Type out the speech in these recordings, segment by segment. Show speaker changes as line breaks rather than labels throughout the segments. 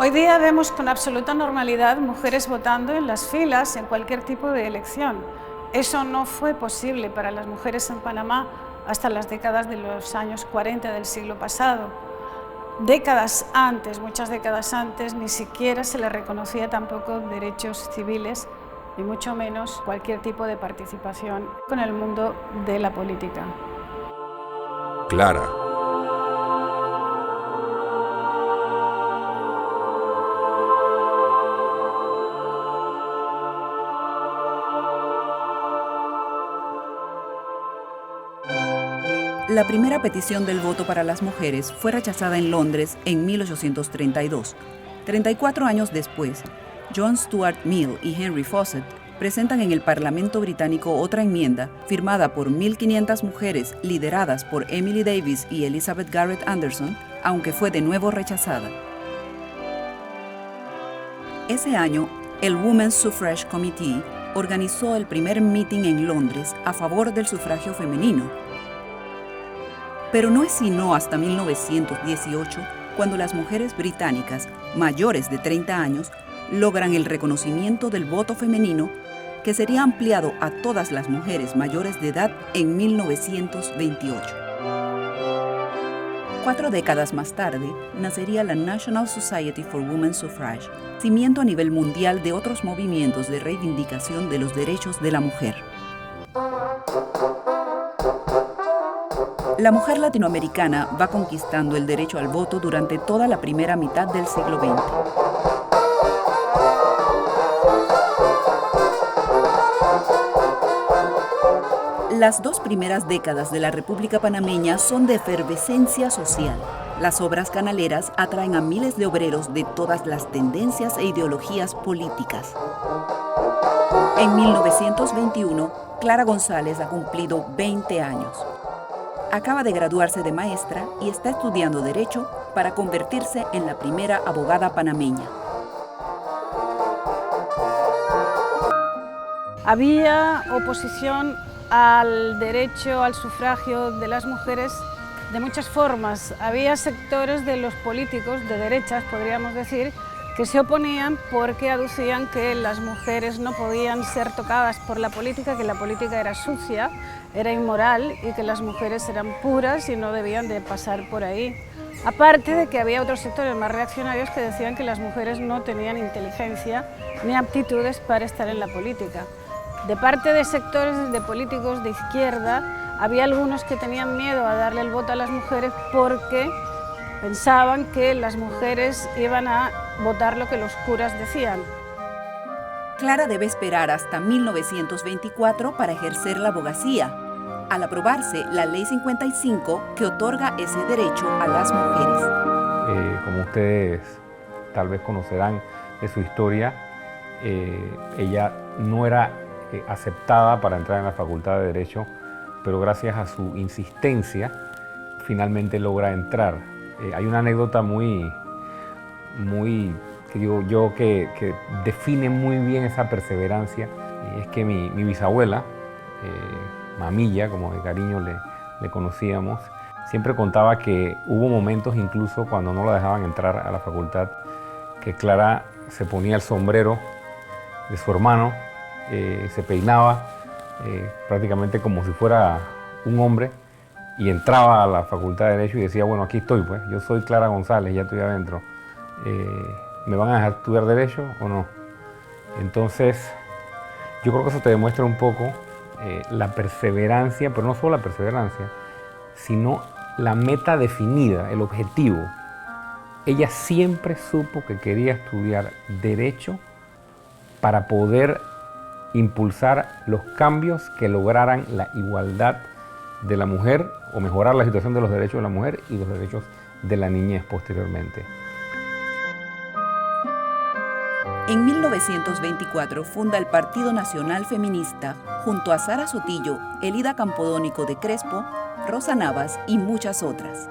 Hoy día vemos con absoluta normalidad mujeres votando en las filas en cualquier tipo de elección. Eso no fue posible para las mujeres en Panamá hasta las décadas de los años 40 del siglo pasado. Décadas antes, muchas décadas antes, ni siquiera se les reconocía tampoco derechos civiles, ni mucho menos cualquier tipo de participación con el mundo de la política.
Clara.
La primera petición del voto para las mujeres fue rechazada en Londres en 1832. 34 años después, John Stuart Mill y Henry Fawcett presentan en el Parlamento británico otra enmienda firmada por 1.500 mujeres lideradas por Emily Davis y Elizabeth Garrett Anderson, aunque fue de nuevo rechazada. Ese año, el Women's Suffrage Committee organizó el primer meeting en Londres a favor del sufragio femenino. Pero no es sino hasta 1918 cuando las mujeres británicas mayores de 30 años logran el reconocimiento del voto femenino, que sería ampliado a todas las mujeres mayores de edad en 1928. 4 décadas más tarde, nacería la National Society for Women's Suffrage, cimiento a nivel mundial de otros movimientos de reivindicación de los derechos de la mujer. La mujer latinoamericana va conquistando el derecho al voto durante toda la primera mitad del siglo XX. Las 2 primeras décadas de la República Panameña son de efervescencia social. Las obras canaleras atraen a miles de obreros de todas las tendencias e ideologías políticas. En 1921, Clara González ha cumplido 20 años. Acaba de graduarse de maestra y está estudiando Derecho para convertirse en la primera abogada panameña.
Había oposición al derecho al sufragio de las mujeres de muchas formas. Había sectores de los políticos de derechas, podríamos decir, que se oponían porque aducían que las mujeres no podían ser tocadas por la política, que la política era sucia, era inmoral y que las mujeres eran puras y no debían de pasar por ahí. Aparte de que había otros sectores más reaccionarios que decían que las mujeres no tenían inteligencia ni aptitudes para estar en la política. De parte de sectores de políticos de izquierda, había algunos que tenían miedo a darle el voto a las mujeres porque pensaban que las mujeres iban a votar lo que los curas decían.
Clara debe esperar hasta 1924 para ejercer la abogacía, al aprobarse la Ley 55 que otorga ese derecho a las mujeres.
Como ustedes tal vez conocerán de su historia, ella no era aceptada para entrar en la Facultad de Derecho, pero gracias a su insistencia finalmente logra entrar. Hay una anécdota muy que digo yo que define muy bien esa perseverancia, y es que mi bisabuela, Mamilla, como de cariño le conocíamos, siempre contaba que hubo momentos incluso cuando no la dejaban entrar a la facultad, que Clara se ponía el sombrero de su hermano, se peinaba prácticamente como si fuera un hombre y entraba a la Facultad de Derecho y decía, bueno, aquí estoy, pues, yo soy Clara González, ya estoy adentro. ¿Me van a dejar estudiar Derecho o no? Entonces, yo creo que eso te demuestra un poco la perseverancia, pero no solo la perseverancia, sino la meta definida, el objetivo. Ella siempre supo que quería estudiar Derecho para poder impulsar los cambios que lograran la igualdad de la mujer o mejorar la situación de los derechos de la mujer y los derechos de la niñez posteriormente.
En 1924 funda el Partido Nacional Feminista junto a Sara Sotillo, Elida Campodónico de Crespo, Rosa Navas y muchas otras.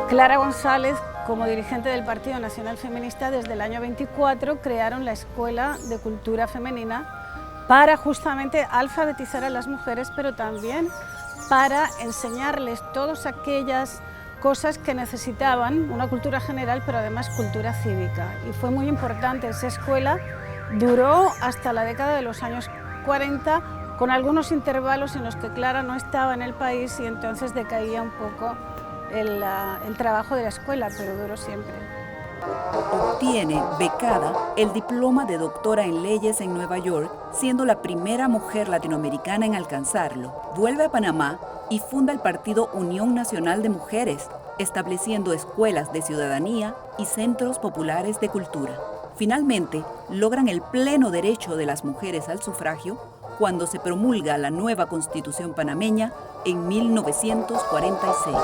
Clara González, como dirigente del Partido Nacional Feminista, desde el año 24 crearon la Escuela de Cultura Femenina para justamente alfabetizar a las mujeres, pero también para enseñarles todas aquellas cosas que necesitaban, una cultura general, pero además cultura cívica. Y fue muy importante, esa escuela duró hasta la década de los años 40, con algunos intervalos en los que Clara no estaba en el país y entonces decaía un poco el trabajo de la escuela, pero duró siempre.
Obtiene, becada, el diploma de doctora en leyes en Nueva York, siendo la primera mujer latinoamericana en alcanzarlo. Vuelve a Panamá y funda el partido Unión Nacional de Mujeres, estableciendo escuelas de ciudadanía y centros populares de cultura. Finalmente, logran el pleno derecho de las mujeres al sufragio cuando se promulga la nueva Constitución panameña en 1946.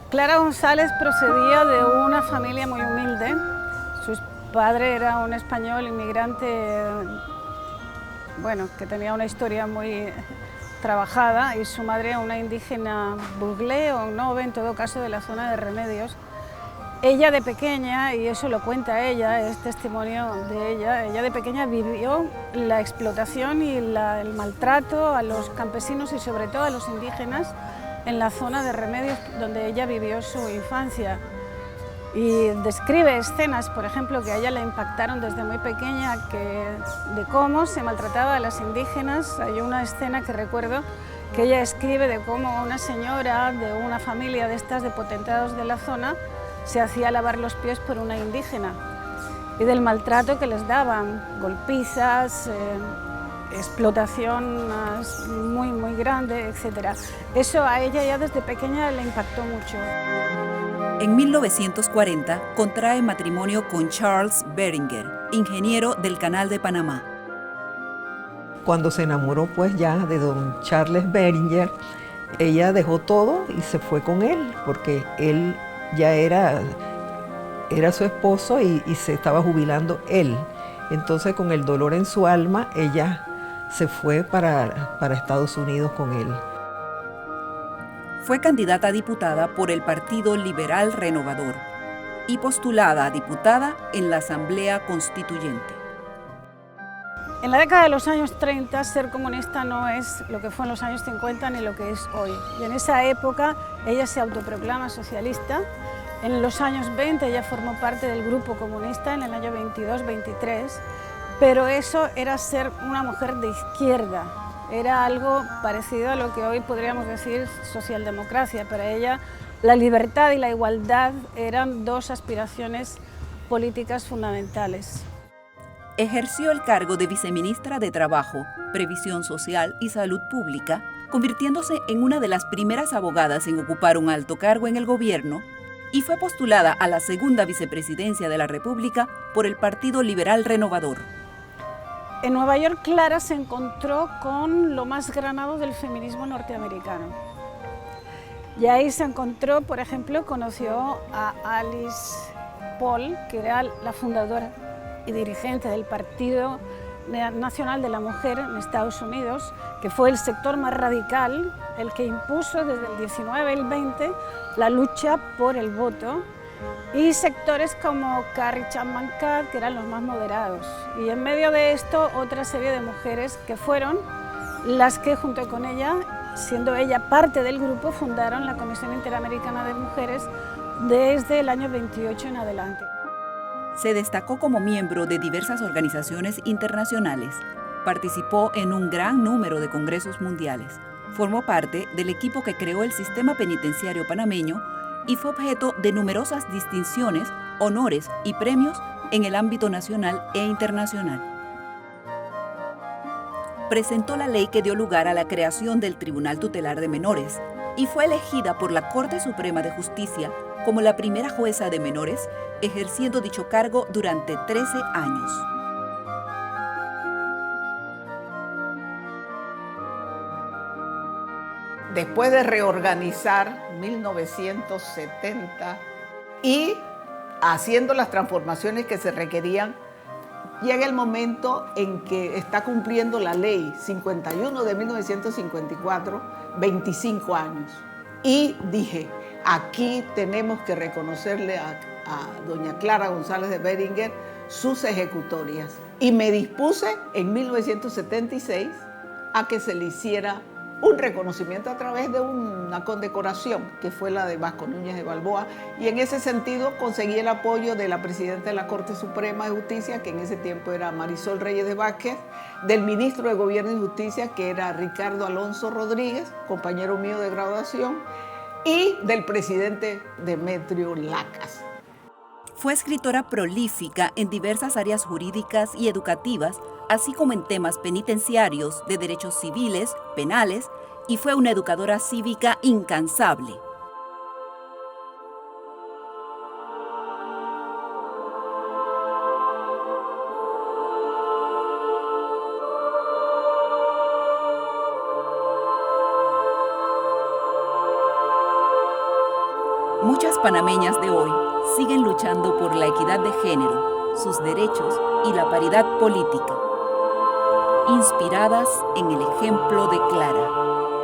Clara González procedía de una familia muy humilde. Su padre era un español inmigrante, bueno, que tenía una historia muy trabajada, y su madre una indígena buglé o nobe, en todo caso de la zona de Remedios. Ella de pequeña, y eso lo cuenta ella, es testimonio de ella de pequeña vivió la explotación y el maltrato a los campesinos y sobre todo a los indígenas en la zona de Remedios, donde ella vivió su infancia. Y describe escenas, por ejemplo, que a ella le impactaron desde muy pequeña, de cómo se maltrataba a las indígenas. Hay una escena que recuerdo que ella escribe de cómo una señora de una familia de estas de potentados de la zona se hacía lavar los pies por una indígena, y del maltrato que les daban, golpizas, explotación muy, muy grande, etc. Eso a ella ya desde pequeña le impactó mucho.
En 1940 contrae matrimonio con Charles Beringer, ingeniero del Canal de Panamá.
Cuando se enamoró pues ya de don Charles Beringer, ella dejó todo y se fue con él, porque él ya era su esposo y se estaba jubilando él. Entonces, con el dolor en su alma, ella se fue para Estados Unidos con él.
Fue candidata a diputada por el Partido Liberal Renovador y postulada a diputada en la Asamblea Constituyente.
En la década de los años 30, ser comunista no es lo que fue en los años 50 ni lo que es hoy. Y en esa época ella se autoproclama socialista. En los años 20 ella formó parte del grupo comunista, en el año 22-23, pero eso era ser una mujer de izquierda. Era algo parecido a lo que hoy podríamos decir socialdemocracia. Para ella la libertad y la igualdad eran dos aspiraciones políticas fundamentales.
Ejerció el cargo de viceministra de Trabajo, Previsión Social y Salud Pública, convirtiéndose en una de las primeras abogadas en ocupar un alto cargo en el gobierno, y fue postulada a la segunda vicepresidencia de la República por el Partido Liberal Renovador.
En Nueva York, Clara se encontró con lo más granado del feminismo norteamericano. Y ahí se encontró, por ejemplo, conoció a Alice Paul, que era la fundadora y dirigente del Partido Nacional de la Mujer en Estados Unidos, que fue el sector más radical, el que impuso desde el 19 y el 20 la lucha por el voto, y sectores como Carrie Chapman Catt, que eran los más moderados. Y en medio de esto, otra serie de mujeres que fueron las que, junto con ella, siendo ella parte del grupo, fundaron la Comisión Interamericana de Mujeres desde el año 28 en adelante.
Se destacó como miembro de diversas organizaciones internacionales. Participó en un gran número de congresos mundiales. Formó parte del equipo que creó el sistema penitenciario panameño y fue objeto de numerosas distinciones, honores y premios en el ámbito nacional e internacional. Presentó la ley que dio lugar a la creación del Tribunal Tutelar de Menores y fue elegida por la Corte Suprema de Justicia como la primera jueza de menores, ejerciendo dicho cargo durante 13 años.
Después de reorganizar 1970 y haciendo las transformaciones que se requerían, llega el momento en que está cumpliendo la ley 51 de 1954, 25 años. Y dije, aquí tenemos que reconocerle a doña Clara González de Beringer sus ejecutorias. Y me dispuse en 1976 a que se le hiciera un reconocimiento a través de una condecoración, que fue la de Vasco Núñez de Balboa, y en ese sentido conseguí el apoyo de la presidenta de la Corte Suprema de Justicia, que en ese tiempo era Marisol Reyes de Vázquez, del ministro de Gobierno y Justicia, que era Ricardo Alonso Rodríguez, compañero mío de graduación, y del presidente Demetrio Lacas.
Fue escritora prolífica en diversas áreas jurídicas y educativas, así como en temas penitenciarios, de derechos civiles, penales, y fue una educadora cívica incansable. Muchas panameñas de hoy siguen luchando por la equidad de género, sus derechos y la paridad política, inspiradas en el ejemplo de Clara.